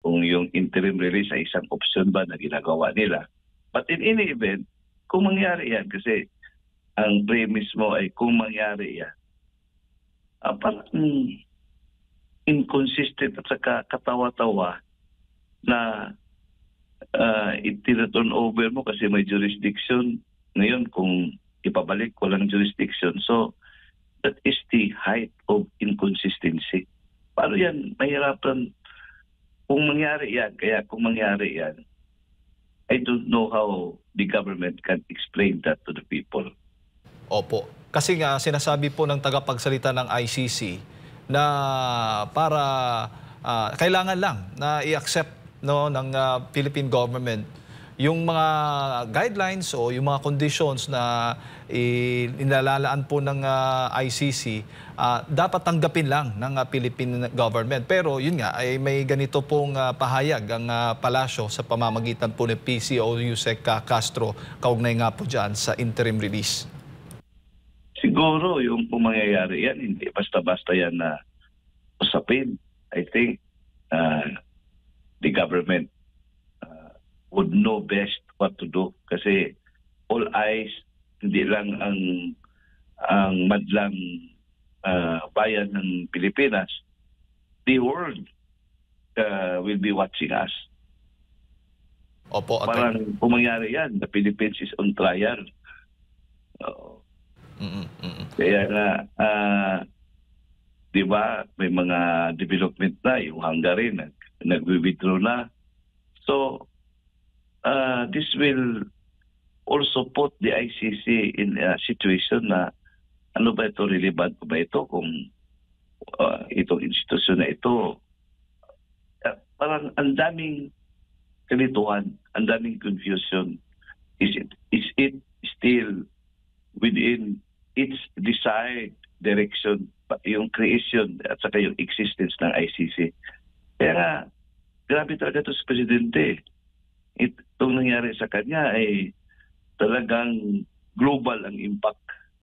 kung yung interim release ay isang option ba na ginagawa nila. But in any event, kung mangyari yan, kasi ang premise mo ay kung mangyari yan, parang inconsistent at saka katawa-tawa na itinaturn over mo kasi may jurisdiction. Ngayon, kung ipabalik, walang jurisdiction. So, that is the height of inconsistency. Paano yan? Mahirapan. Kung mangyari yan, kaya kung mangyari yan, I don't know how the government can explain that to the people. Opo. Kasi nga, sinasabi po ng tagapagsalita ng ICC na para kailangan lang na i-accept ng Philippine government yung mga guidelines o yung mga conditions na inalalaan po ng ICC, dapat tanggapin lang ng Philippine government. Pero yun nga, ay may ganito pong pahayag ang palasyo sa pamamagitan po ni PCO Yusek Castro, kaugnay nga po dyan sa interim release. Siguro yung kung mangyayari yan, hindi basta-basta yan na usapin. I think the government would know best what to do kasi all eyes, hindi lang ang madlang bayan ng Pilipinas, the world will be watching us. Opo, parang kung mangyari yan, the Philippines is on trial. Kaya nga, di ba, may mga development na, yung Hungary nag-withdraw na. So, this will also put the ICC in a situation na ano ba ito, relevant ba ito kung itong institusyon na ito. Parang ang daming kalituhan, ang daming confusion. Is it still within its desired direction, yung creation at saka yung existence ng ICC? Kaya nga, grabe talaga ito sa Presidente. Itong nangyari sa kanya ay talagang global ang impact